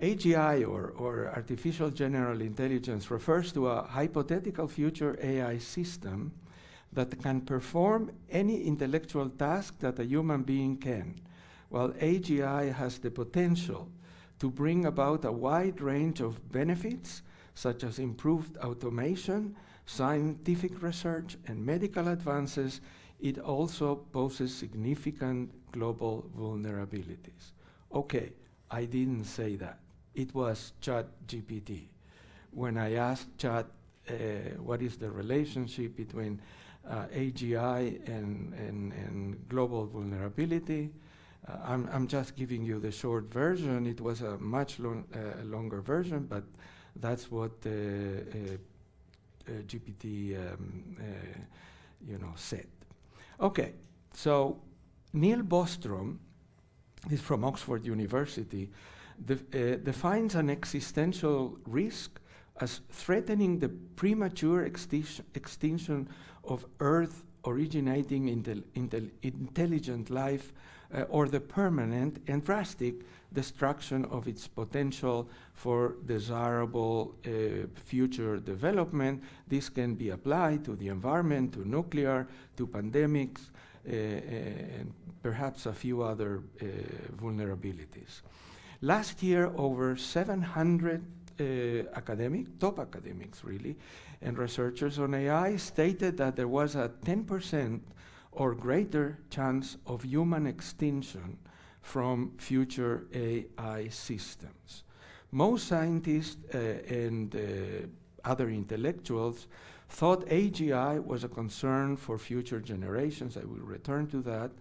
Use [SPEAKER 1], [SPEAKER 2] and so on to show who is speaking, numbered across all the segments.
[SPEAKER 1] AGI, or artificial general intelligence, refers to a hypothetical future AI system that can perform any intellectual task that a human being can, while AGI has the potential to bring about a wide range of benefits, such as improved automation, scientific research, and medical advances. It also poses significant global vulnerabilities. Okay, I didn't say that. It was ChatGPT. When I asked Chat what is the relationship between AGI and global vulnerability, I'm just giving you the short version. It was a much longer version, but that's what GPT said. Okay, so Neil Bostrom is from Oxford University, defines an existential risk as threatening the premature extinction of Earth originating intelligent life, or the permanent and drastic destruction of its potential for desirable future development. This can be applied to the environment, to nuclear, to pandemics, and perhaps a few other vulnerabilities. Last year, over 700 top academics really, and researchers on AI stated that there was a 10% or greater chance of human extinction from future AI systems. Most scientists and other intellectuals thought AGI was a concern for future generations. I will return to that.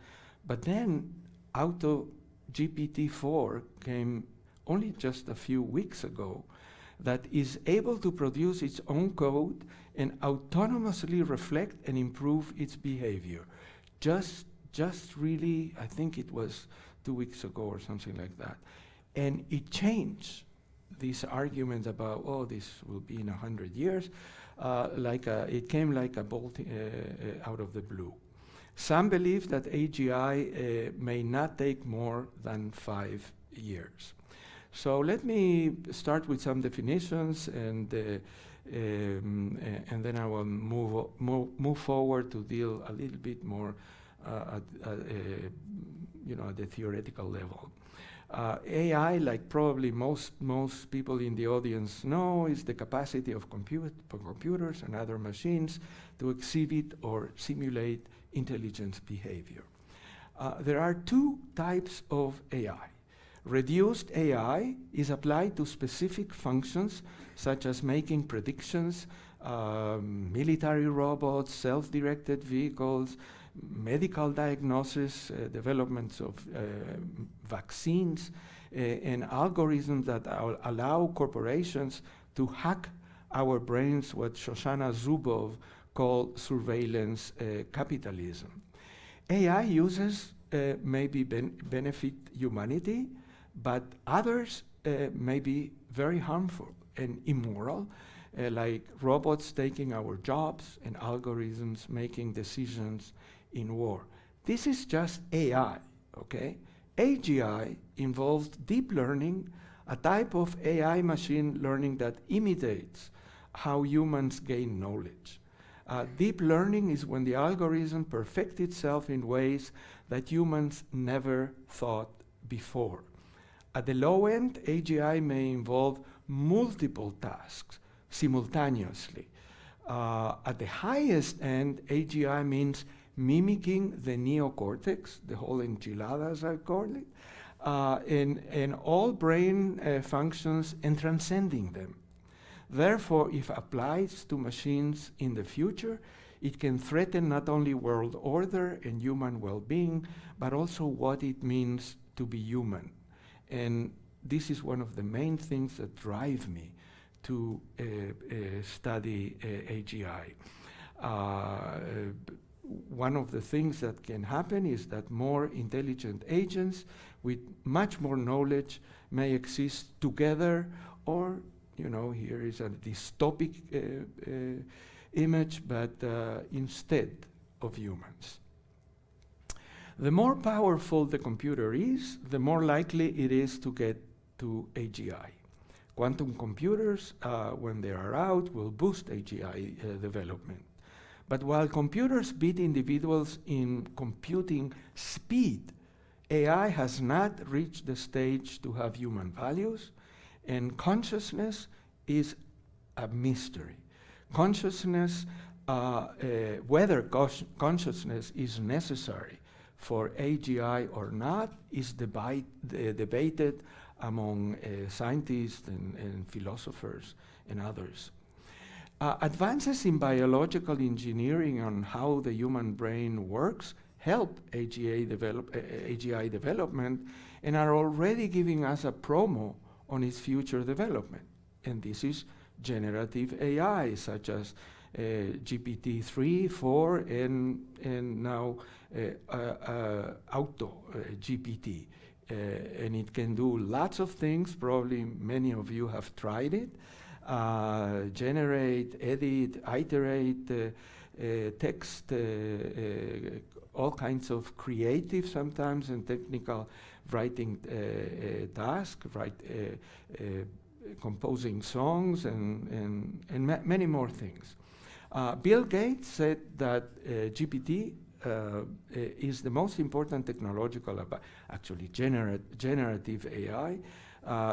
[SPEAKER 1] But then GPT-4 came only just a few weeks ago, that is able to produce its own code and autonomously reflect and improve its behavior. Just really, I think it was 2 weeks ago or something like that. And it changed these arguments about, oh, this will be in 100 years. It came like a bolt out of the blue. Some believe that AGI may not take more than 5 years. So let me start with some definitions, and then I will move forward to deal a little bit more at the theoretical level. AI, like probably most people in the audience know, is the capacity of computers and other machines to exhibit or simulate intelligent behavior. There are two types of AI. Reduced AI is applied to specific functions, such as making predictions, military robots, self-directed vehicles, medical diagnosis, developments of vaccines, and algorithms that allow corporations to hack our brains, what Shoshana Zuboff called surveillance capitalism. AI uses maybe benefit humanity, but others may be very harmful and immoral, like robots taking our jobs and algorithms making decisions in war. This is just AI, okay? AGI involves deep learning, a type of AI machine learning that imitates how humans gain knowledge. Deep learning is when the algorithm perfects itself in ways that humans never thought before. At the low end, AGI may involve multiple tasks simultaneously. At the highest end, AGI means mimicking the neocortex, the whole enchilada, as I call it, and all brain functions and transcending them. Therefore, if applied to machines in the future, it can threaten not only world order and human well-being, but also what it means to be human. And this is one of the main things that drive me to study AGI. One of the things that can happen is that more intelligent agents with much more knowledge may exist together, or, here is a dystopic image, but instead of humans. The more powerful the computer is, the more likely it is to get to AGI. Quantum computers, when they are out, will boost AGI development. But while computers beat individuals in computing speed, AI has not reached the stage to have human values, and consciousness is a mystery. Consciousness, whether consciousness is necessary for AGI or not, is debated among scientists and philosophers and others. Advances in biological engineering on how the human brain works help AGI development and are already giving us a promo on its future development. And this is generative AI, such as GPT-3, 4, and now Auto GPT. And it can do lots of things. Probably many of you have tried it. Generate, edit, iterate, text, all kinds of creative sometimes and technical writing tasks, composing songs and many more things. Bill Gates said that GPT is the most important technological, actually generative AI,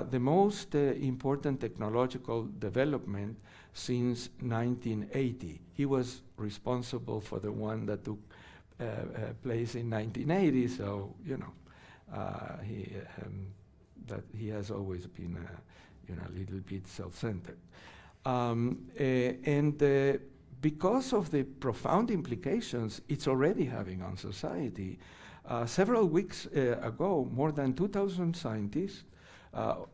[SPEAKER 1] the most important technological development since 1980. He was responsible for the one that took place in 1980, so you know, he has always been a little bit self-centered. Because of the profound implications it's already having on society, several weeks ago, more than 2,000 scientists,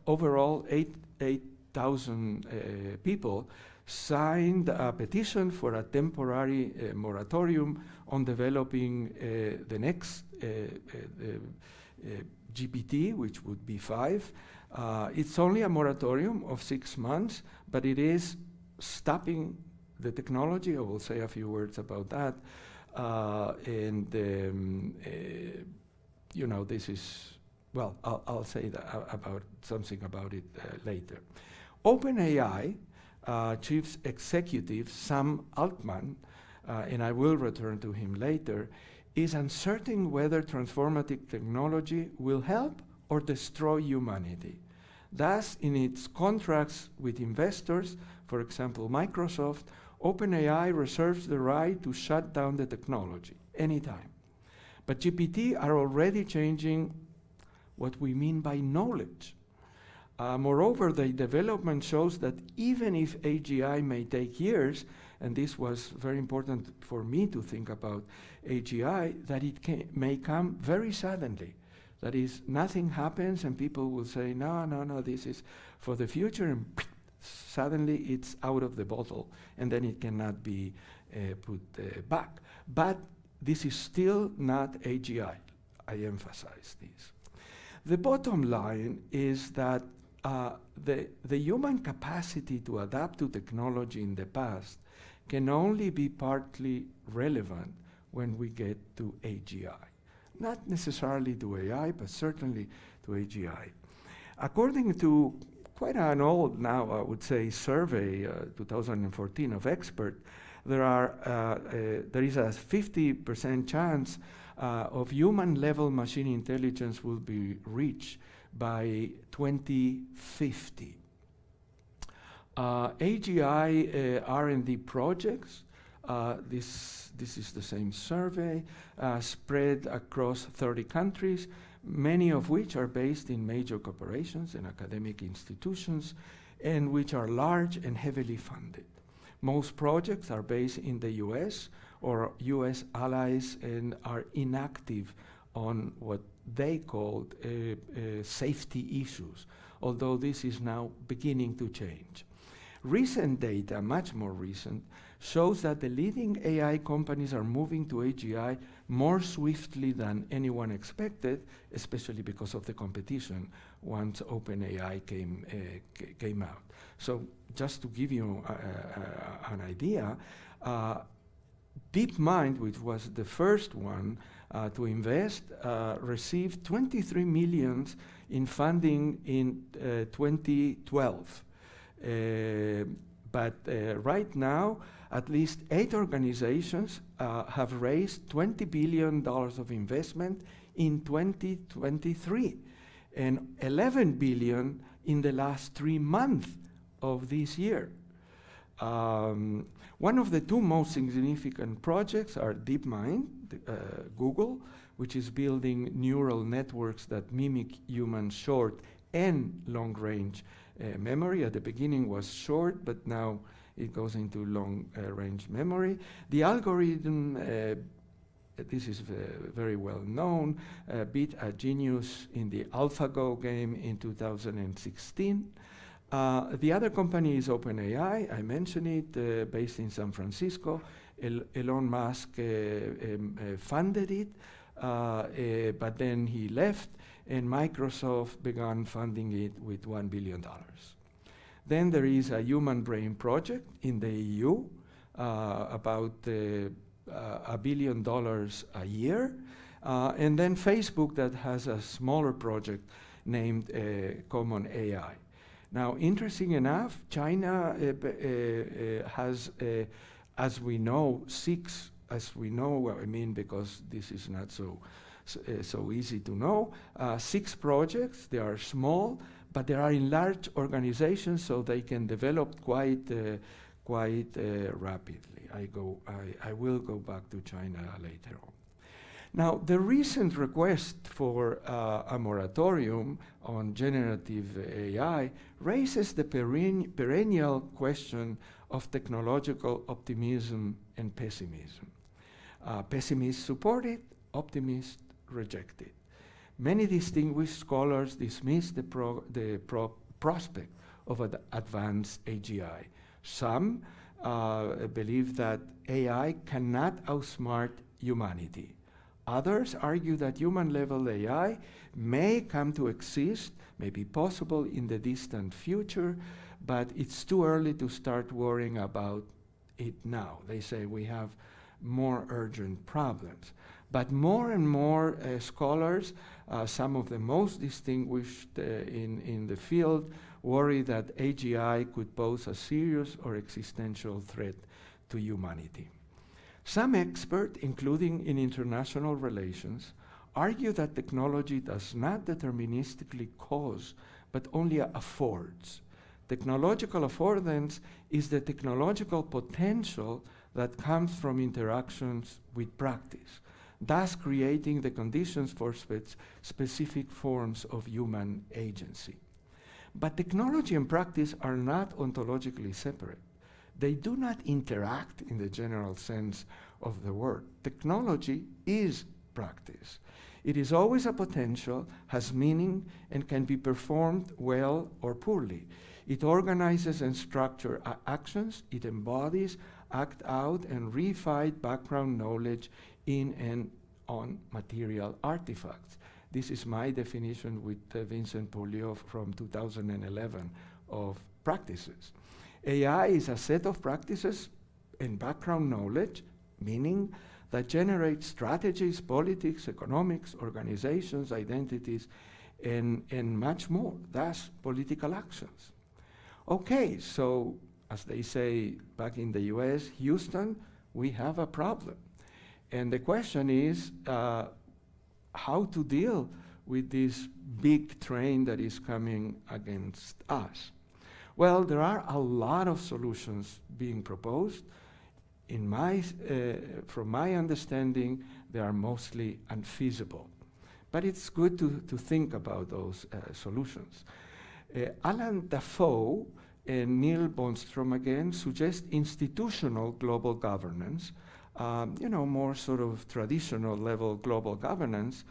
[SPEAKER 1] overall 8,000 people, signed a petition for a temporary moratorium on developing the next GPT, which would be 5. It's only a moratorium of 6 months, but it is stopping the technology. I will say a few words about that. You know, this is, well, I'll say that something about it later. OpenAI chief executive Sam Altman, and I will return to him later, is uncertain whether transformative technology will help or destroy humanity. Thus, in its contracts with investors, for example, Microsoft, OpenAI reserves the right to shut down the technology anytime. But GPT are already changing what we mean by knowledge. Moreover, the development shows that even if AGI may take years, and this was very important for me to think about AGI, that it may come very suddenly. That is, nothing happens and people will say, no, this is for the future, and suddenly it's out of the bottle, and then it cannot be put back. But this is still not AGI. I emphasize this. The bottom line is that the human capacity to adapt to technology in the past can only be partly relevant when we get to AGI. Not necessarily to AI, but certainly to AGI. According to quite an old now, I would say, survey, 2014 of experts, there is a 50% chance of human-level machine intelligence will be reached by 2050. AGI R&D projects, this is the same survey, spread across 30 countries, many of which are based in major corporations and academic institutions, and which are large and heavily funded. Most projects are based in the US or US allies and are inactive on what they called safety issues, although this is now beginning to change. Recent data, much more recent, shows that the leading AI companies are moving to AGI more swiftly than anyone expected, especially because of the competition once OpenAI came out. So just to give you an idea, DeepMind, which was the first one, to invest, received 23 million in funding in 2012. But right now, at least 8 organizations have raised $20 billion of investment in 2023 and 11 billion in the last 3 months of this year. One of the 2 most significant projects are DeepMind, Google, which is building neural networks that mimic human short and long-range memory. At the beginning was short, but now it goes into long-range memory. The algorithm, this is very well known, beat a genius in the AlphaGo game in 2016. The other company is OpenAI. I mentioned it, based in San Francisco. Elon Musk funded it, but then he left, and Microsoft began funding it with $1 billion. Then there is a human brain project in the EU, about $1 billion a year. And then Facebook that has a smaller project named Common AI. Now, interesting enough, China has, as we know, 6, as we know, I mean, because this is not so easy to know, 6 projects. They are small, but they are in large organizations, so they can develop quite rapidly. I will go back to China later on. Now, the recent request for a moratorium on generative AI raises the perennial question of technological optimism and pessimism. Pessimists support it, optimists reject it. Many distinguished scholars dismiss the prospect of an advanced AGI. Some believe that AI cannot outsmart humanity. Others argue that human-level AI may come to exist, may be possible in the distant future, but it's too early to start worrying about it now. They say we have more urgent problems. But more and more scholars, some of the most distinguished in the field, worry that AGI could pose a serious or existential threat to humanity. Some experts, including in international relations, argue that technology does not deterministically cause, but only affords. Technological affordance is the technological potential that comes from interactions with practice, thus creating the conditions for specific forms of human agency. But technology and practice are not ontologically separate. They do not interact in the general sense of the word. Technology is practice. It is always a potential, has meaning, and can be performed well or poorly. It organizes and structures actions. It embodies, act out, and refine background knowledge in and on material artifacts. This is my definition with Vincent Pouliot from 2011 of practices. AI is a set of practices and background knowledge, meaning that generates strategies, politics, economics, organizations, identities, and much more, thus political actions. Okay, so as they say back in the US, Houston, we have a problem. And the question is how to deal with this big train that is coming against us. Well, there are a lot of solutions being proposed. From my understanding, they are mostly unfeasible. But it's good to think about those solutions. Alan Dafoe and Neil Bostrom again suggest institutional global governance, more sort of traditional level global governance.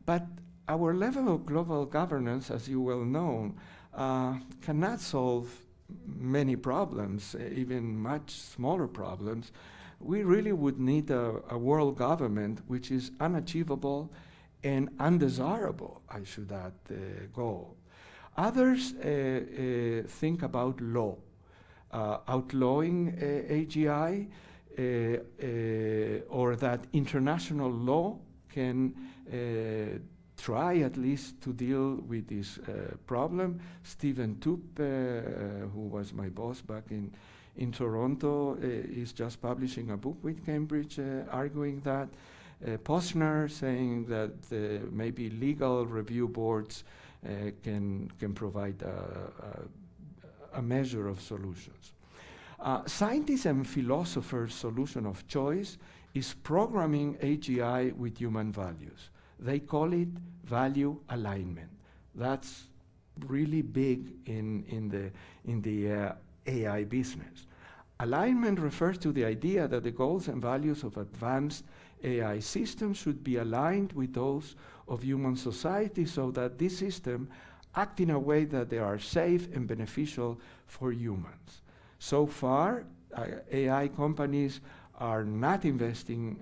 [SPEAKER 1] But our level of global governance, as you well know, cannot solve many problems, even much smaller problems. We really would need a world government which is unachievable and undesirable, I should add, goal. Others think about law, outlawing AGI, or that international law can try at least to deal with this problem. Stephen Toop, who was my boss back in Toronto, is just publishing a book with Cambridge arguing that. Posner saying that maybe legal review boards can provide a measure of solutions. Scientists and philosophers' solution of choice is programming AGI with human values. They call it value alignment. That's really big in the AI business. Alignment refers to the idea that the goals and values of advanced AI systems should be aligned with those of human society so that this system act in a way that they are safe and beneficial for humans. So far, AI companies are not investing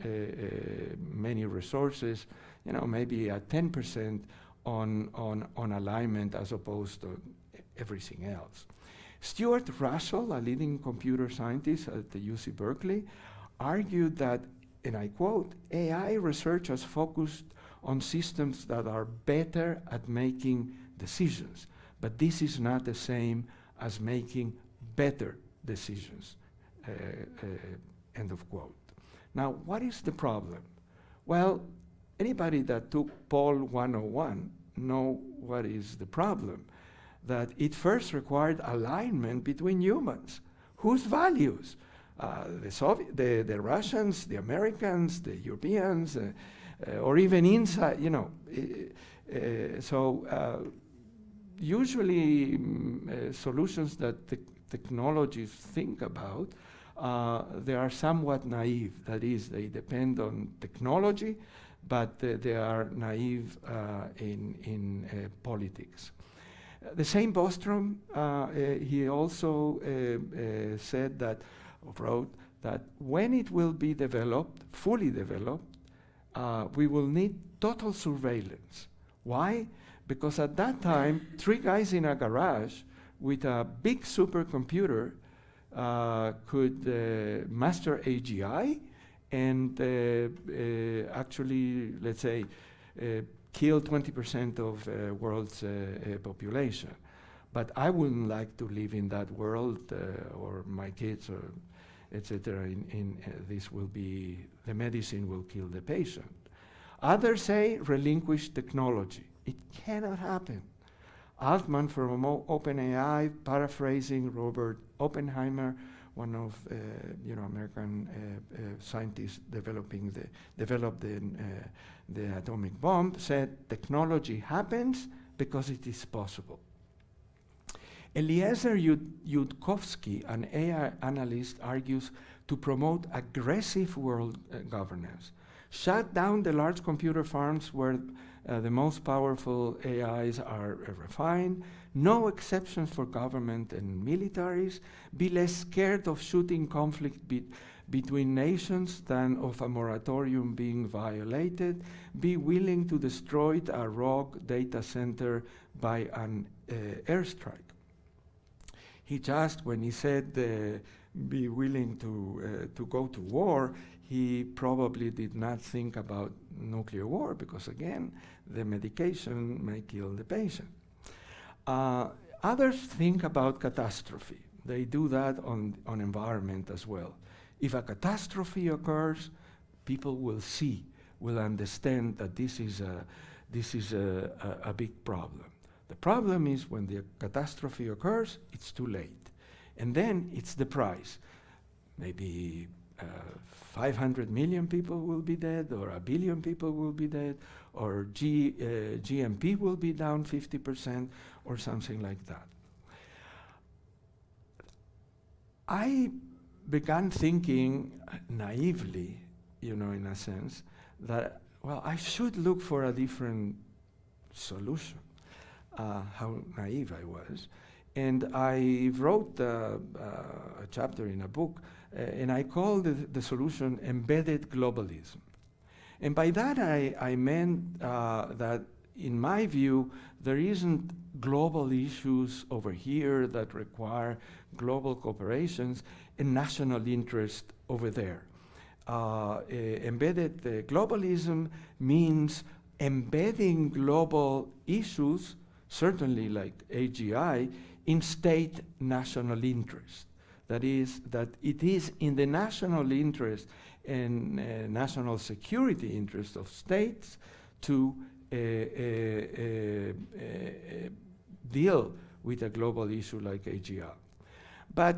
[SPEAKER 1] many resources, maybe at 10% on alignment as opposed to everything else. Stuart Russell, a leading computer scientist at the UC Berkeley, argued that, and I quote, AI research has focused on systems that are better at making decisions, but this is not the same as making better decisions, end of quote. Now, what is the problem? Well, anybody that took Paul 101 know what is the problem. That it first required alignment between humans. Whose values? The Russians, the Americans, the Europeans, or even inside, usually solutions that technologies think about, they are somewhat naive. That is, they depend on technology, but they are naive in politics. The same Bostrom, he also said that, wrote that when it will be developed, fully developed, we will need total surveillance. Why? Because at that time, 3 guys in a garage with a big supercomputer could master AGI and actually, let's say, kill 20% of world's population. But I wouldn't like to live in that world, or my kids, or etc. This will be, the medicine will kill the patient. Others say relinquish technology. It cannot happen. Altman from OpenAI, paraphrasing Robert Oppenheimer, one of American scientists developed the atomic bomb, said technology happens because it is possible. Eliezer Yudkowsky, an AI analyst, argues to promote aggressive world governance. Shut down the large computer farms where the most powerful AIs are refined, no exceptions for government and militaries, be less scared of shooting conflict between nations than of a moratorium being violated, be willing to destroy a rogue data center by an airstrike. He just, when he said be willing to go to war, he probably did not think about nuclear war because, again, the medication may kill the patient. Others think about catastrophe. They do that on environment as well. If a catastrophe occurs, people will see, will understand that this is a big problem. The problem is when the catastrophe occurs, it's too late. And then it's the price. Maybe 500 million people will be dead, or 1 billion people will be dead, or GMP will be down 50%, or something like that. I began thinking naively, in a sense, that, well, I should look for a different solution. How naive I was. And I wrote a chapter in a book, and I called the solution embedded globalism. And by that I meant that, in my view, there isn't global issues over here that require global cooperations and national interest over there. embedded globalism means embedding global issues, certainly like AGI, in state national interest. That is, that it is in the national interest and national security interest of states to deal with a global issue like AGI. But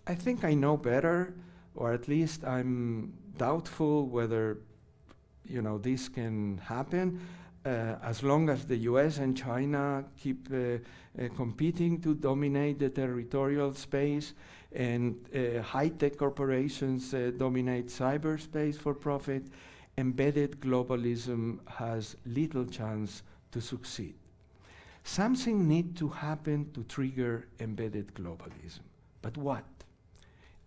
[SPEAKER 1] I think I know better, or at least I'm doubtful whether this can happen as long as the US and China keep competing to dominate the territorial space, and high-tech corporations dominate cyberspace for profit. Embedded globalism has little chance to succeed. Something needs to happen to trigger embedded globalism. But what?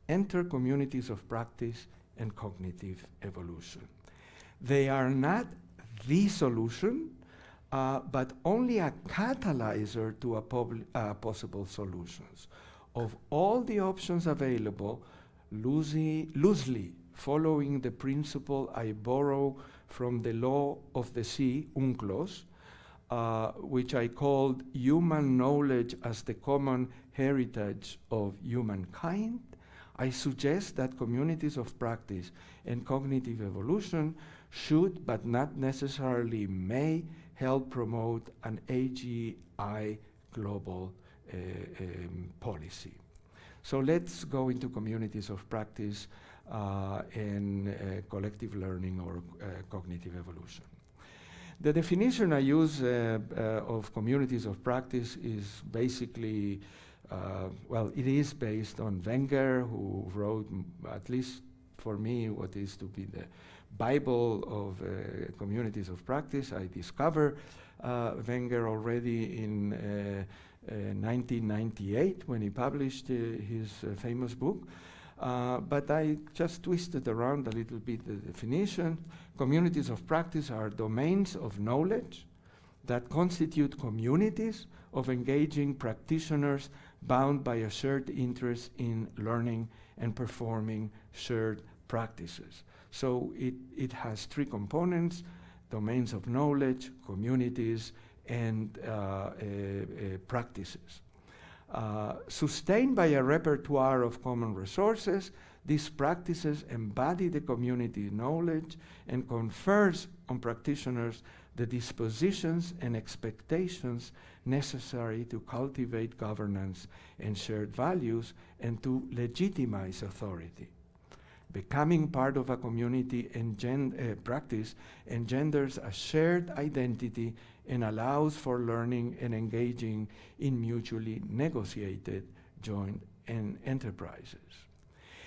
[SPEAKER 1] Enter communities of practice and cognitive evolution. They are not the solution, but only a catalyzer to possible solutions. Of all the options available, loosely following the principle I borrow from the law of the sea, UNCLOS, which I called human knowledge as the common heritage of humankind, I suggest that communities of practice and cognitive evolution should, but not necessarily may, help promote an AGI global policy. So let's go into communities of practice and collective learning or cognitive evolution. The definition I use of communities of practice is basically, it is based on Wenger, who wrote, at least for me, what is to be the Bible of communities of practice. I discovered Wenger already in 1998 when he published his famous book. But I just twisted around a little bit the definition. Communities of practice are domains of knowledge that constitute communities of engaging practitioners bound by a shared interest in learning and performing shared practices. So it has three components: domains of knowledge, communities, and practices. Sustained by a repertoire of common resources, these practices embody the community knowledge and confers on practitioners the dispositions and expectations necessary to cultivate governance and shared values and to legitimize authority. Becoming part of a community practice engenders a shared identity and allows for learning and engaging in mutually negotiated joint enterprises.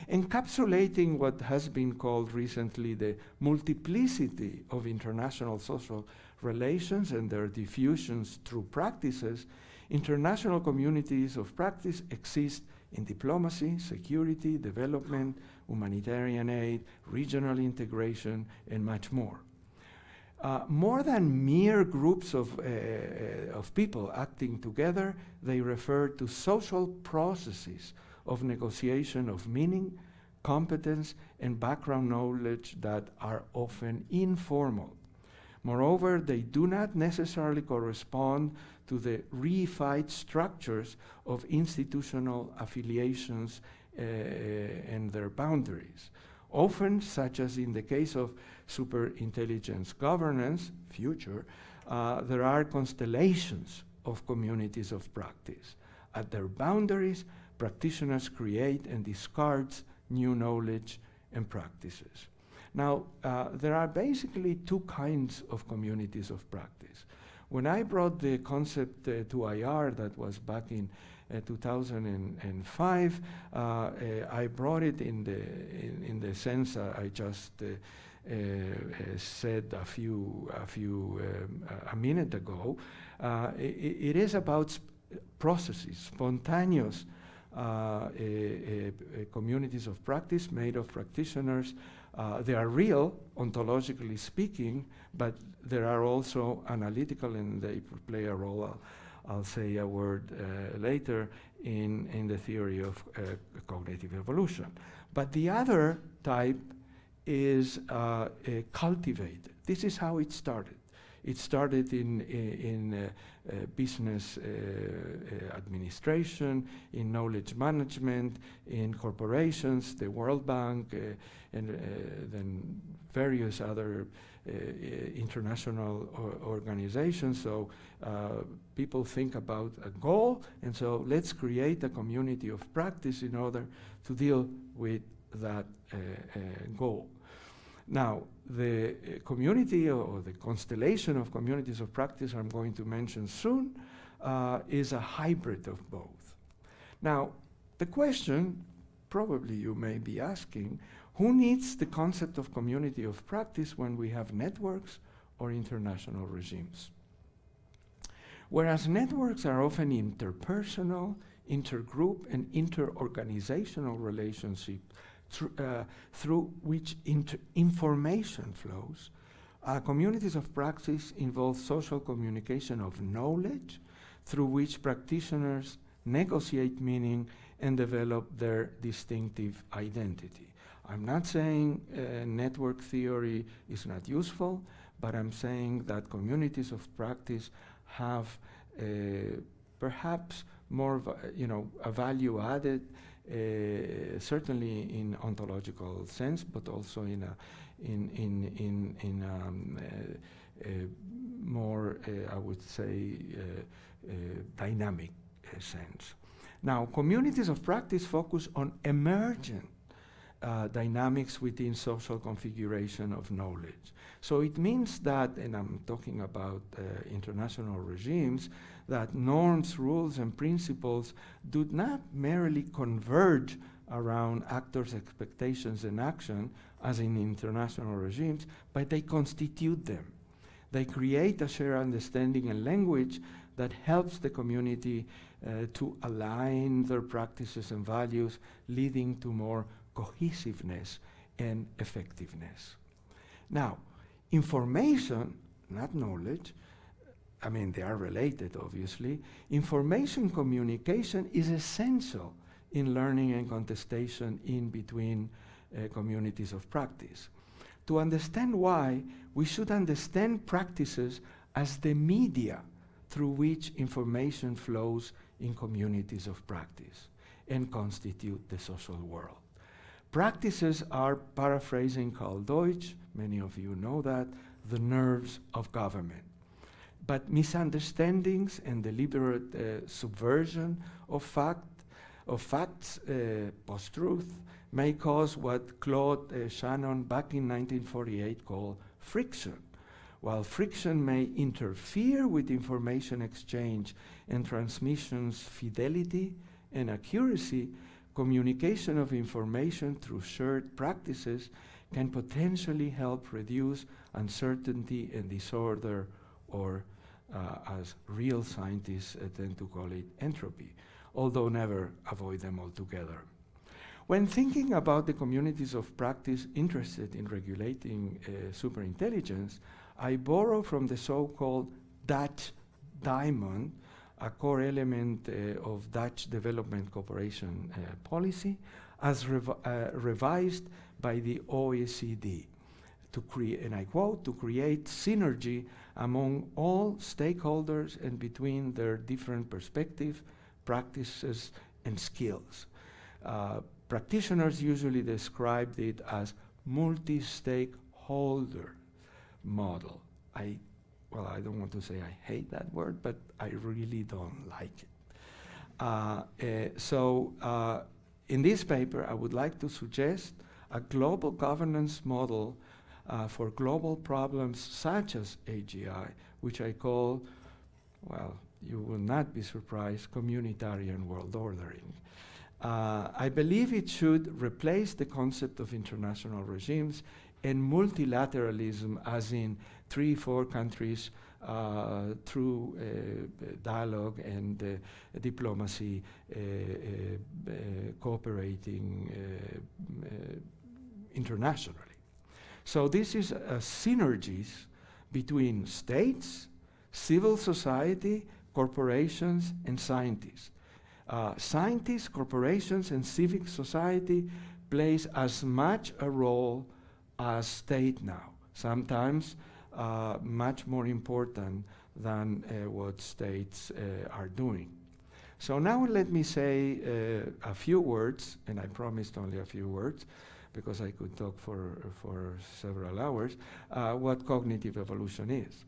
[SPEAKER 1] Encapsulating what has been called recently the multiplicity of international social relations and their diffusions through practices, international communities of practice exist in diplomacy, security, development, humanitarian aid, regional integration, and much more. More than mere groups of people acting together, they refer to social processes of negotiation of meaning, competence, and background knowledge that are often informal. Moreover, they do not necessarily correspond to the reified structures of institutional affiliations and their boundaries. Often, such as in the case of superintelligence governance, future, there are constellations of communities of practice. At their boundaries, practitioners create and discard new knowledge and practices. Now, there are basically two kinds of communities of practice. When I brought the concept to IR, that was back in 2005, I brought it in the sense I just said a minute ago. It is about processes, spontaneous communities of practice made of practitioners. They are real, ontologically speaking, but there are also analytical, and they play a role. I'll say a word later in the theory of cognitive evolution. But the other type is cultivated. This is how it started. It started in business administration, in knowledge management, in corporations, the World Bank, and then various other international organizations. So people think about a goal, and so let's create a community of practice in order to deal with that goal. Now, the community or the constellation of communities of practice I'm going to mention soon is a hybrid of both. Now, the question probably you may be asking, who needs the concept of community of practice when we have networks or international regimes? Whereas networks are often interpersonal, intergroup, and interorganizational relationships through which information flows, communities of practice involve social communication of knowledge through which practitioners negotiate meaning and develop their distinctive identity. I'm not saying network theory is not useful, but I'm saying that communities of practice have perhaps more, a value added, certainly in ontological sense, but also in a more, I would say, dynamic sense. Now, communities of practice focus on emergent dynamics within social configuration of knowledge. So it means that, and I'm talking about international regimes, that norms, rules, and principles do not merely converge around actors' expectations and action, as in international regimes, but they constitute them. They create a shared understanding and language that helps the community to align their practices and values, leading to more cohesiveness and effectiveness. Now, information, not knowledge, I mean, they are related, obviously. Information communication is essential in learning and contestation in between communities of practice. To understand why, we should understand practices as the media through which information flows in communities of practice and constitute the social world. Practices are, paraphrasing Karl Deutsch, many of you know that, the nerves of government. But misunderstandings and deliberate subversion of facts, post-truth, may cause what Claude Shannon back in 1948 called friction. While friction may interfere with information exchange and transmission's fidelity and accuracy, communication of information through shared practices can potentially help reduce uncertainty and disorder, or as real scientists tend to call it, entropy, although never avoid them altogether. When thinking about the communities of practice interested in regulating superintelligence, I borrow from the so-called Dutch diamond, a core element of Dutch development cooperation policy, as revised by the OECD, to create, and I quote, to create synergy among all stakeholders and between their different perspectives, practices, and skills. Practitioners usually described it as multi-stakeholder model. I don't want to say I hate that word, but I really don't like it. In this paper, I would like to suggest a global governance model for global problems such as AGI, which I call, well, you will not be surprised, communitarian world ordering. I believe it should replace the concept of international regimes and multilateralism, as in 3-4 countries through dialogue and diplomacy cooperating internationally. So this is synergies between states, civil society, corporations, and scientists. Scientists, corporations, and civic society plays as much a role as state now, sometimes much more important than what states are doing. So now let me say a few words, and I promised only a few words, because I could talk for several hours, what cognitive evolution is.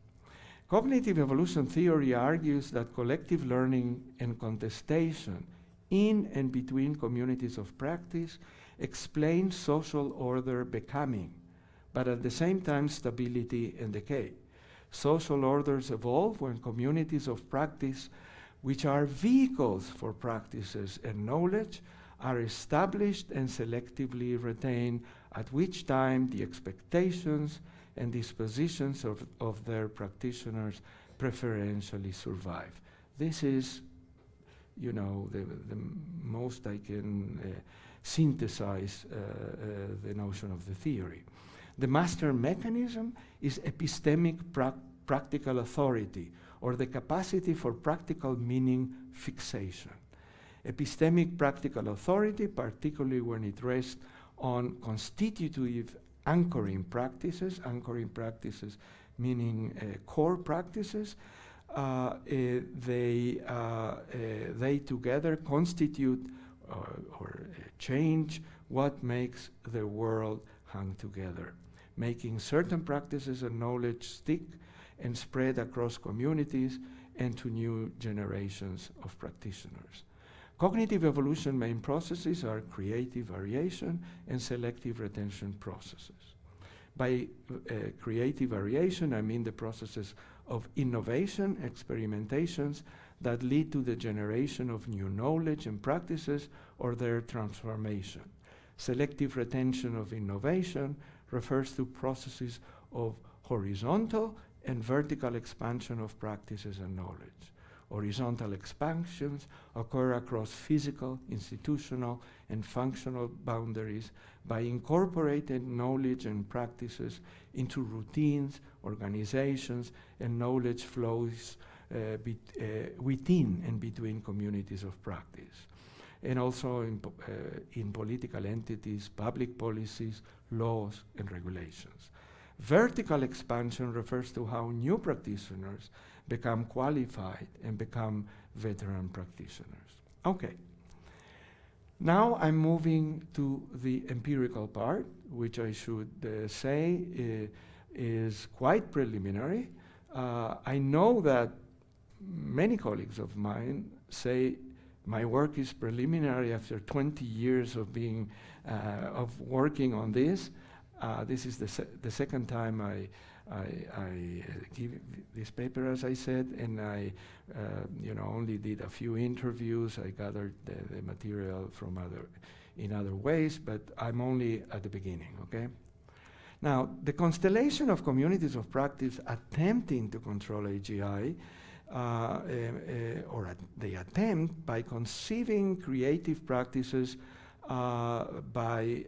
[SPEAKER 1] Cognitive evolution theory argues that collective learning and contestation in and between communities of practice explain social order becoming, but at the same time stability and decay. Social orders evolve when communities of practice, which are vehicles for practices and knowledge, are established and selectively retained, at which time the expectations and dispositions of their practitioners preferentially survive. This is, you know, the most I can synthesize the notion of the theory. The master mechanism is epistemic practical authority, or the capacity for practical meaning fixation. Epistemic practical authority, particularly when it rests on constitutive anchoring practices meaning core practices, they together constitute or change what makes the world hang together, making certain practices and knowledge stick and spread across communities and to new generations of practitioners. Cognitive evolution main processes are creative variation and selective retention processes. By creative variation, I mean the processes of innovation, experimentations that lead to the generation of new knowledge and practices or their transformation. Selective retention of innovation refers to processes of horizontal and vertical expansion of practices and knowledge. Horizontal expansions occur across physical, institutional, and functional boundaries by incorporating knowledge and practices into routines, organizations, and knowledge flows within and between communities of practice. And also in political entities, public policies, laws, and regulations. Vertical expansion refers to how new practitioners become qualified and become veteran practitioners. Okay. Now I'm moving to the empirical part, which I should say is quite preliminary. I know that many colleagues of mine say my work is preliminary after 20 years of being of working on this. This is the second time I give this paper, as I said, and I only did a few interviews. I gathered the material from in other ways, but I'm only at the beginning, okay? Now, the constellation of communities of practice attempting to control AGI, they attempt by conceiving creative practices by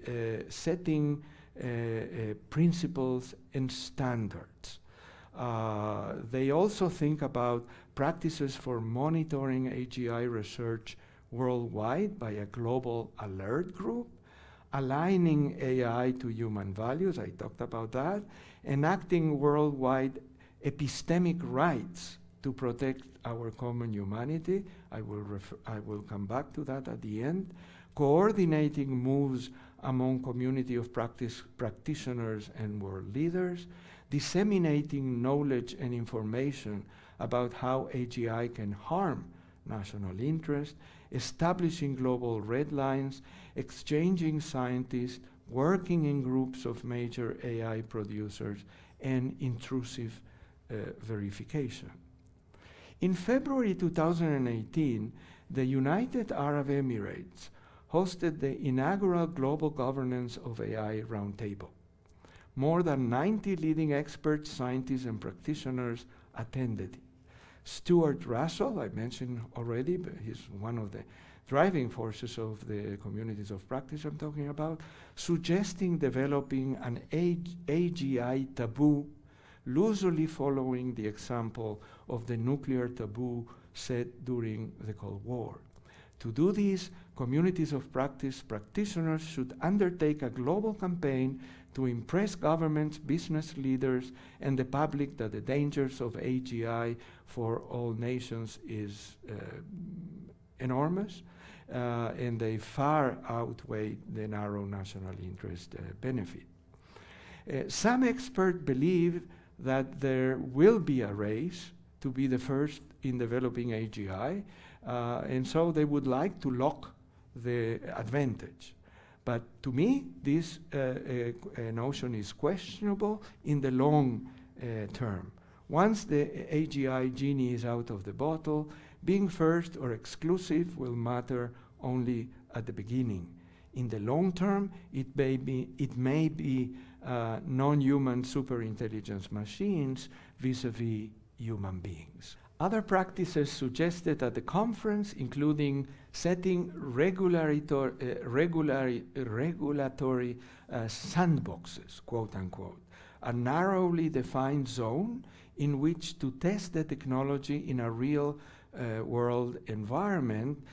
[SPEAKER 1] setting principles and standards. They also think about practices for monitoring AGI research worldwide by a global alert group, aligning AI to human values, I talked about that, enacting worldwide epistemic rights to protect our common humanity. I will come back to that at the end. Coordinating moves among community of practitioners and world leaders, disseminating knowledge and information about how AGI can harm national interest, establishing global red lines, exchanging scientists, working in groups of major AI producers, and intrusive verification. In February 2018, the United Arab Emirates hosted the inaugural Global Governance of AI Roundtable. More than 90 leading experts, scientists, and practitioners attended. Stuart Russell, I mentioned already, but he's one of the driving forces of the communities of practice I'm talking about, suggesting developing an AGI taboo, loosely following the example of the nuclear taboo set during the Cold War. To do this, communities of practice practitioners should undertake a global campaign to impress governments, business leaders, and the public that the dangers of AGI for all nations is enormous, and they far outweigh the narrow national interest benefit. Some experts believe that there will be a race to be the first in developing AGI, and so they would like to lock the advantage. But to me, this notion is questionable in the long term. Once the AGI genie is out of the bottle, being first or exclusive will matter only at the beginning. In the long term, it may be non-human superintelligence machines vis-a-vis human beings. Other practices suggested at the conference, including setting regulatory sandboxes, quote unquote, a narrowly defined zone in which to test the technology in a real world environment,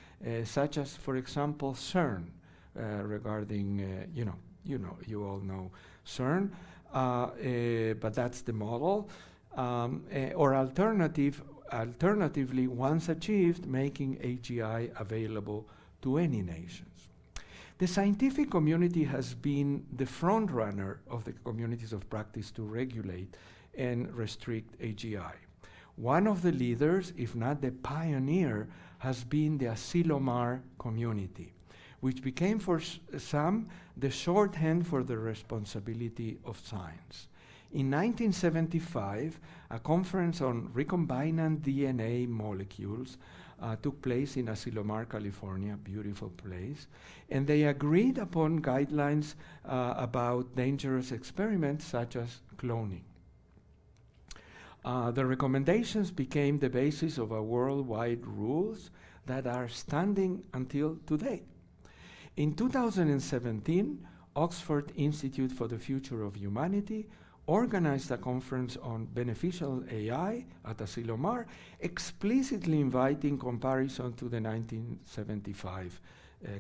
[SPEAKER 1] such as, for example, CERN, regarding, you all know CERN, but that's the model, or alternatively, once achieved, making AGI available to any nations. The scientific community has been the front runner of the communities of practice to regulate and restrict AGI. One of the leaders, if not the pioneer, has been the Asilomar community, which became for some the shorthand for the responsibility of science. In 1975, a conference on recombinant DNA molecules took place in Asilomar, California, beautiful place, and they agreed upon guidelines about dangerous experiments such as cloning. The recommendations became the basis of a worldwide rules that are standing until today. In 2017, Oxford Institute for the Future of Humanity organized a conference on beneficial AI at Asilomar, explicitly inviting comparison to the 1975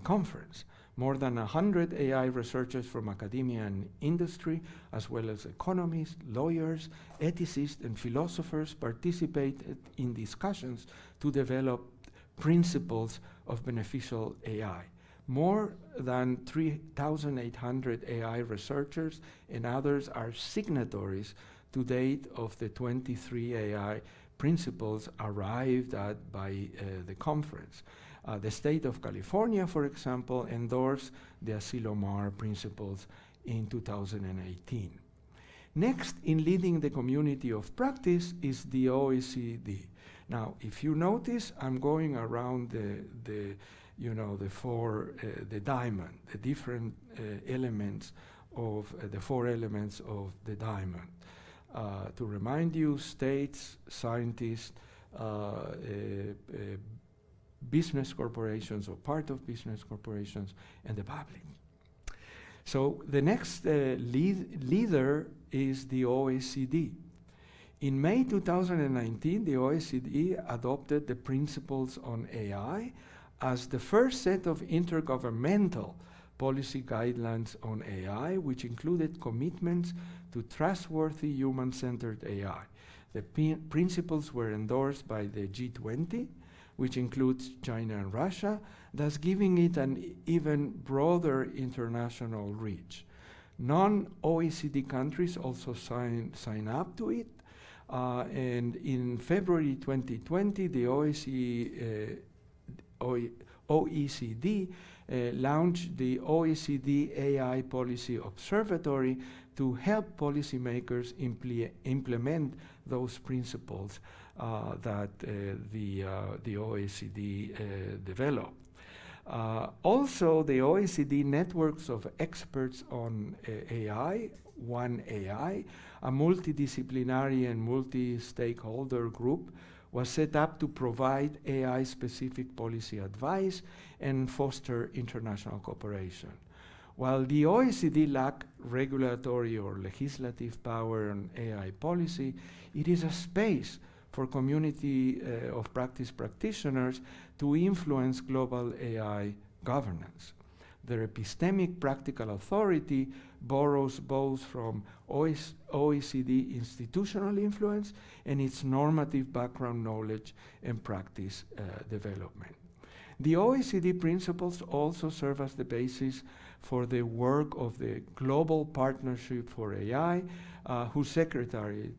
[SPEAKER 1] conference. More than 100 AI researchers from academia and industry, as well as economists, lawyers, ethicists, and philosophers participated in discussions to develop principles of beneficial AI. More than 3,800 AI researchers and others are signatories to date of the 23 AI principles arrived at by the conference. The state of California, for example, endorsed the Asilomar principles in 2018. Next in leading the community of practice is the OECD. Now, if you notice, I'm going around the diamond, the different elements of the 4 elements of the diamond. To remind you, states, scientists, business corporations or part of business corporations, and the public. So the next leader is the OECD. In May 2019, the OECD adopted the principles on AI as the first set of intergovernmental policy guidelines on AI, which included commitments to trustworthy human-centered AI. The principles were endorsed by the G20, which includes China and Russia, thus giving it an even broader international reach. Non-OECD countries also sign up to it, and in February 2020, the OECD launched the OECD AI Policy Observatory to help policymakers implement those principles that the OECD developed. Also, the OECD networks of experts on AI, One AI, a multidisciplinary and multi-stakeholder group, was set up to provide AI-specific policy advice and foster international cooperation. While the OECD lacks regulatory or legislative power on AI policy, it is a space for community of practice practitioners to influence global AI governance. Their epistemic practical authority borrows both from OECD institutional influence and its normative background knowledge and practice development. The OECD principles also serve as the basis for the work of the Global Partnership for AI, whose secretariat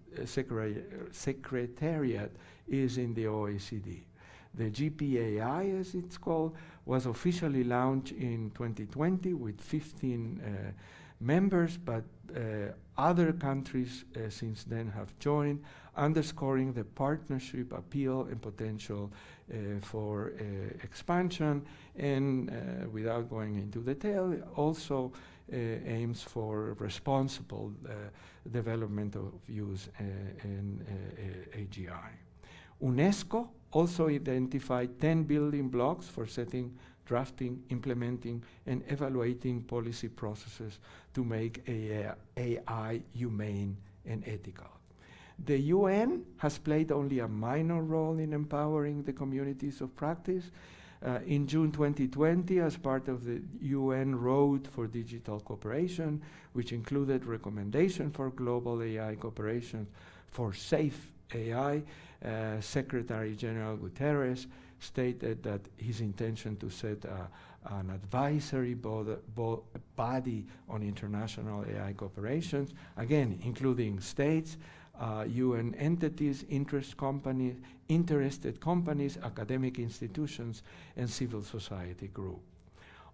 [SPEAKER 1] is in the OECD. The GPAI, as it's called, was officially launched in 2020 with 15 members, but other countries since then have joined, underscoring the partnership appeal and potential for expansion, and without going into detail, also aims for responsible development of use in AGI. UNESCO also identified 10 building blocks for setting, drafting, implementing, and evaluating policy processes to make AI humane and ethical. The UN has played only a minor role in empowering the communities of practice. In June 2020, as part of the UN Road for Digital Cooperation, which included recommendations for global AI cooperation for safe AI, Secretary General Guterres stated that his intention to set an advisory body on international AI cooperation, again, including states, UN entities, interested companies, academic institutions, and civil society groups.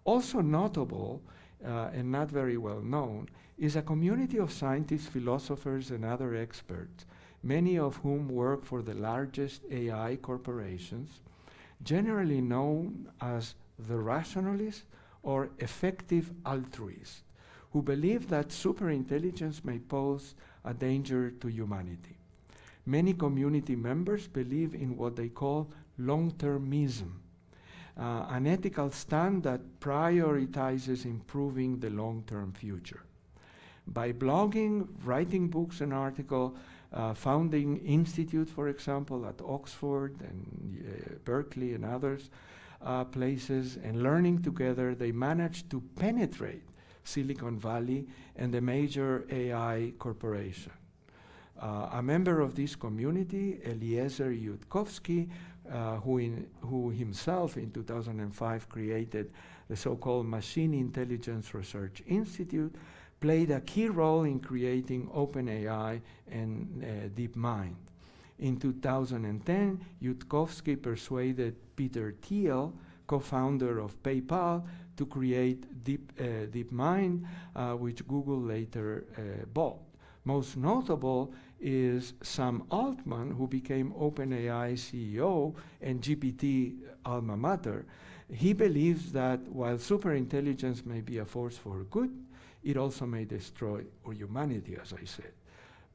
[SPEAKER 1] Also notable and not very well known is a community of scientists, philosophers, and other experts, many of whom work for the largest AI corporations, generally known as the Rationalists or effective altruists, who believe that superintelligence may pose a danger to humanity. Many community members believe in what they call long-termism, an ethical stand that prioritizes improving the long-term future. By blogging, writing books and articles, founding institute, for example, at Oxford and Berkeley and others places, and learning together, they managed to penetrate Silicon Valley and the major AI corporation. A member of this community, Eliezer Yudkowsky, who himself in 2005 created the so-called Machine Intelligence Research Institute, played a key role in creating OpenAI and DeepMind. In 2010, Yudkowsky persuaded Peter Thiel, co-founder of PayPal, to create DeepMind, which Google later bought. Most notable is Sam Altman, who became OpenAI CEO and GPT alma mater. He believes that while superintelligence may be a force for good, it also may destroy humanity, as I said.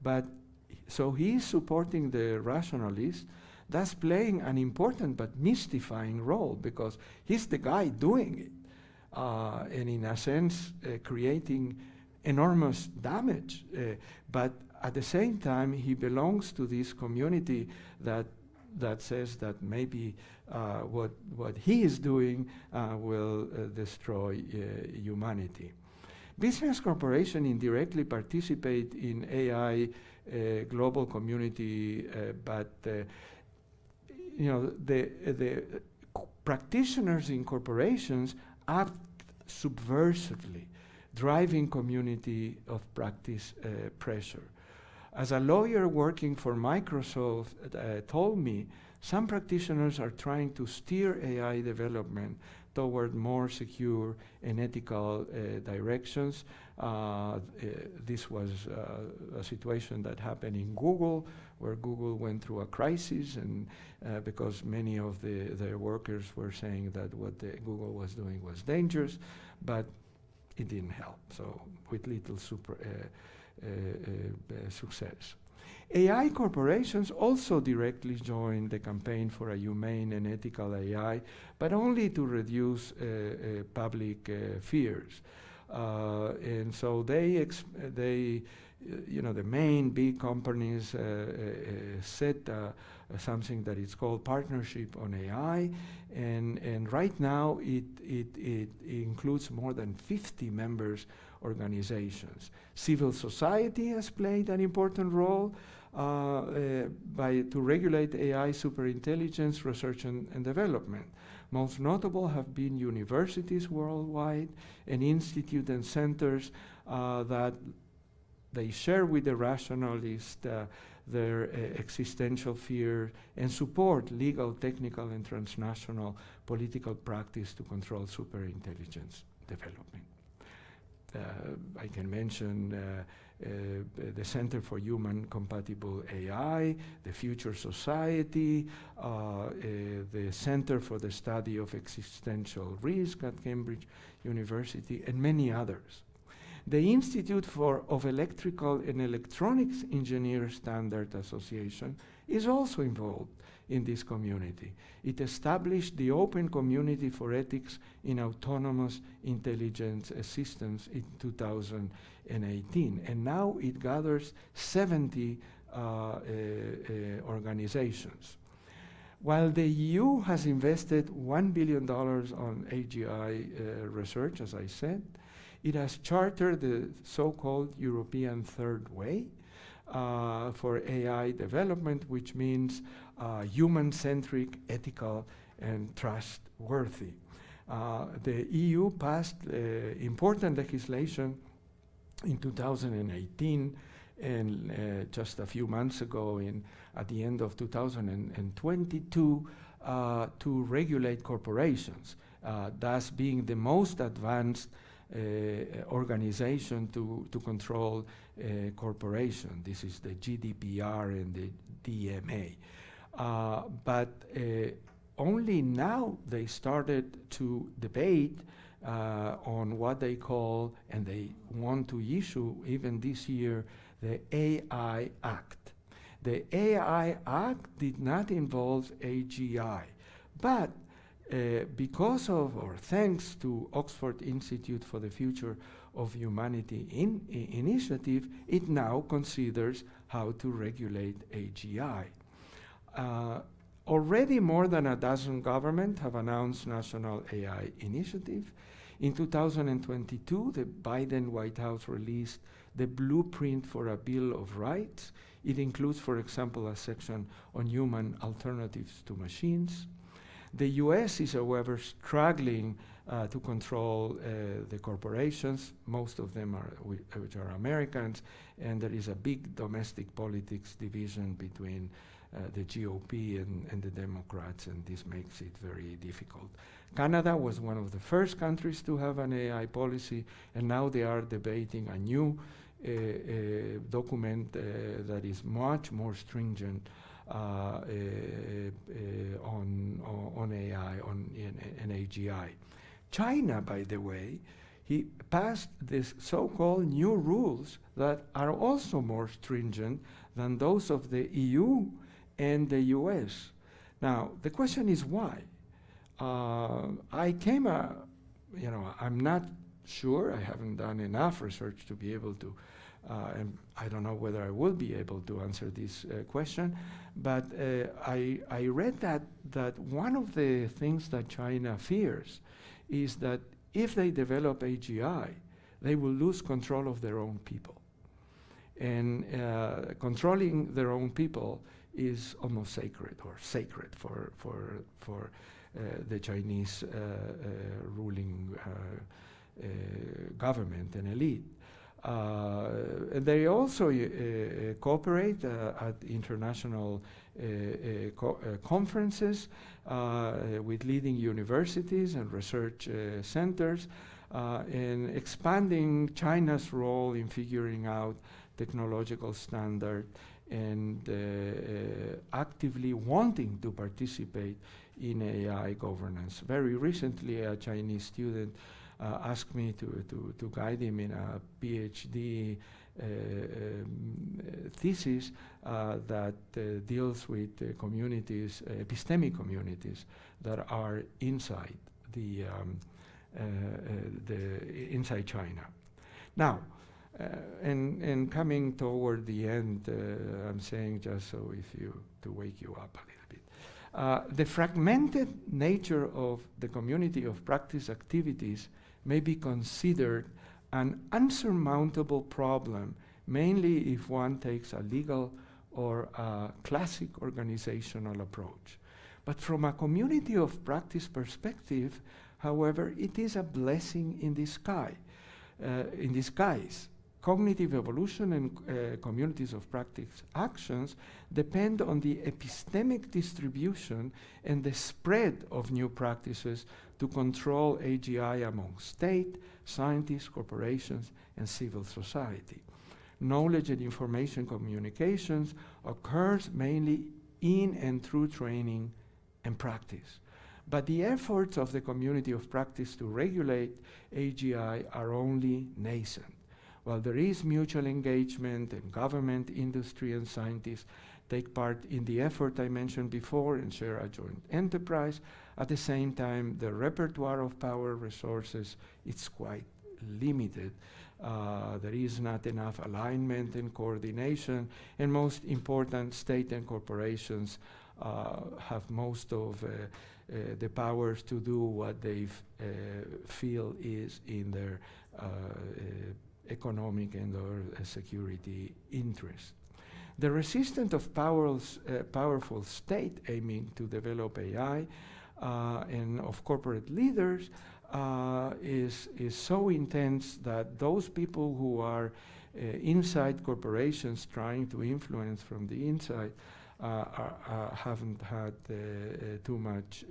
[SPEAKER 1] But so he's supporting the rationalists, thus playing an important but mystifying role, because he's the guy doing it, and in a sense creating enormous damage. But at the same time, he belongs to this community that says that maybe what he is doing will destroy humanity. Business corporations indirectly participate in AI global community, but the practitioners in corporations act subversively, driving community of practice pressure. As a lawyer working for Microsoft told me, some practitioners are trying to steer AI development toward more secure and ethical directions. This was a situation that happened in Google, where Google went through a crisis, and because many of their workers were saying that what Google was doing was dangerous, but it didn't help, so with little success. AI corporations also directly joined the campaign for a humane and ethical AI, but only to reduce public fears. And so they the main big companies set something that is called Partnership on AI, and right now it includes more than 50 members organizations. Civil society has played an important role to regulate AI superintelligence research and development. Most notable have been universities worldwide and institutes and centers that they share with the rationalists their existential fear and support legal, technical, and transnational political practice to control superintelligence development. I can mention the Center for Human Compatible AI, the Future Society, the Center for the Study of Existential Risk at Cambridge University, and many others. The Institute of Electrical and Electronics Engineers Standard Association is also involved in this community. It established the Open Community for Ethics in Autonomous Intelligence Systems in 2018, and now it gathers 70 organizations. While the EU has invested $1 billion on AGI research, as I said, it has chartered the so-called European Third Way for AI development, which means human-centric, ethical, and trustworthy. The EU passed important legislation in 2018, and just a few months ago, at the end of 2022, to regulate corporations, thus being the most advanced organization to control corporation. This is the GDPR and the DMA. But only now they started to debate on what they call, and they want to issue even this year, the AI Act. The AI Act did not involve AGI, but because of, or thanks to Oxford Institute for the Future of Humanity initiative, it now considers how to regulate AGI. Already more than a dozen governments have announced national AI initiative. In 2022, the Biden White House released the Blueprint for a Bill of Rights. It includes, for example, a section on human alternatives to machines. The US is, however, struggling to control the corporations, most of them which are Americans, and there is a big domestic politics division between the GOP and the Democrats, and this makes it very difficult. Canada was one of the first countries to have an AI policy, and now they are debating a new document that is much more stringent on AI, and AGI. China, by the way, he passed this so-called new rules that are also more stringent than those of the EU and the US. Now, the question is why? I'm not sure, I haven't done enough research to be able to, and I don't know whether I will be able to answer this question, but I read that one of the things that China fears is that if they develop AGI, they will lose control of their own people. And controlling their own people is almost sacred, or sacred for the Chinese ruling government and elite. And they also cooperate at international conferences with leading universities and research centers, and expanding China's role in figuring out technological standard and actively wanting to participate in AI governance. Very recently, a Chinese student asked me to guide him in a PhD thesis that deals with communities, epistemic communities that are inside inside China. Now, And coming toward the end, I'm saying just so to wake you up a little bit. The fragmented nature of the community of practice activities may be considered an unsurmountable problem, mainly if one takes a legal or a classic organizational approach. But from a community of practice perspective, however, it is a blessing in disguise. Cognitive evolution and communities of practice actions depend on the epistemic distribution and the spread of new practices to control AGI among state, scientists, corporations, and civil society. Knowledge and information communications occurs mainly in and through training and practice. But the efforts of the community of practice to regulate AGI are only nascent. While there is mutual engagement and government, industry, and scientists take part in the effort I mentioned before and share a joint enterprise, at the same time, the repertoire of power resources is quite limited. There is not enough alignment and coordination, and most important, state and corporations have most of the powers to do what they feel is in their economic and or security interest. The resistance of powerful state aiming to develop AI and of corporate leaders is so intense that those people who are inside corporations trying to influence from the inside haven't had too much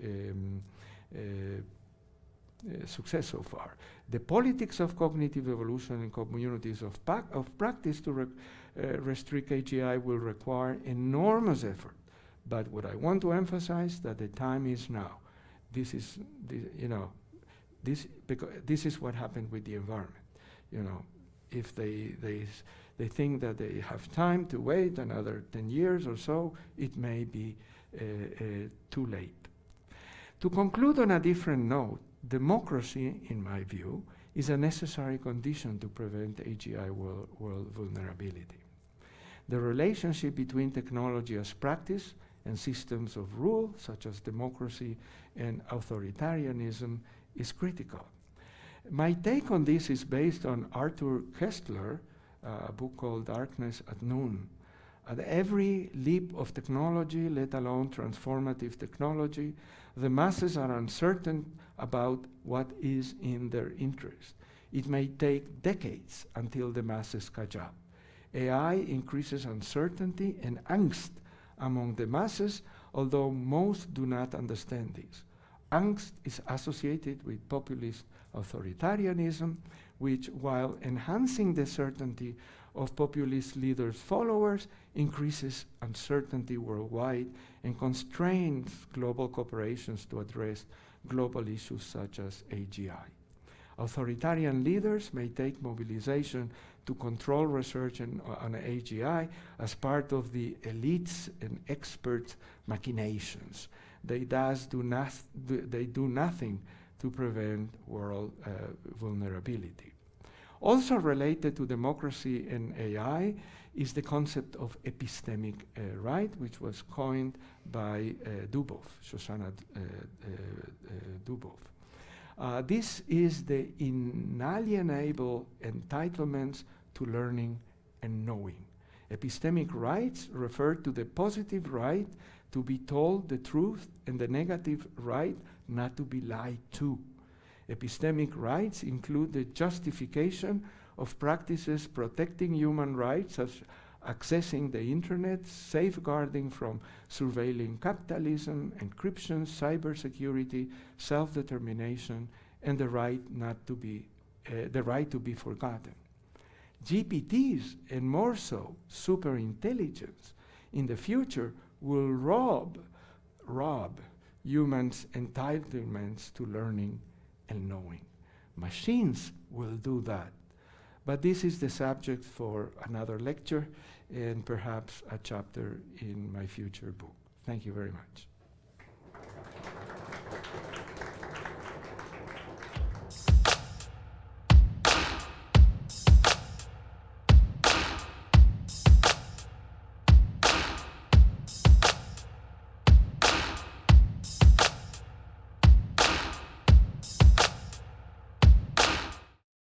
[SPEAKER 1] success so far. The politics of cognitive evolution in communities of practice to restrict AGI will require enormous effort. But what I want to emphasize that the time is now. This is, this is what happened with the environment. If they think that they have time to wait another 10 years or so, it may be too late. To conclude on a different note, democracy, in my view, is a necessary condition to prevent AGI world vulnerability. The relationship between technology as practice and systems of rule, such as democracy and authoritarianism, is critical. My take on this is based on Arthur Koestler, a book called Darkness at Noon. At every leap of technology, let alone transformative technology, the masses are uncertain about what is in their interest. It may take decades until the masses catch up. AI increases uncertainty and angst among the masses, although most do not understand this. Angst is associated with populist authoritarianism, which, while enhancing the certainty of populist leaders' followers, increases uncertainty worldwide and constrains global corporations to address global issues such as AGI. Authoritarian leaders may take mobilization to control research on AGI as part of the elites and experts' machinations. They do nothing to prevent world vulnerability. Also related to democracy and AI is the concept of epistemic right, which was coined by Shoshana Zuboff. This is the inalienable entitlements to learning and knowing. Epistemic rights refer to the positive right to be told the truth and the negative right not to be lied to. Epistemic rights include the justification of practices protecting human rights, such as accessing the internet, safeguarding from surveilling capitalism, encryption, cybersecurity, self-determination, and the right to be forgotten. GPTs, and more so, superintelligence, in the future will rob humans' entitlements to learning and knowing. Machines will do that. But this is the subject for another lecture and perhaps a chapter in my future book. Thank you very much.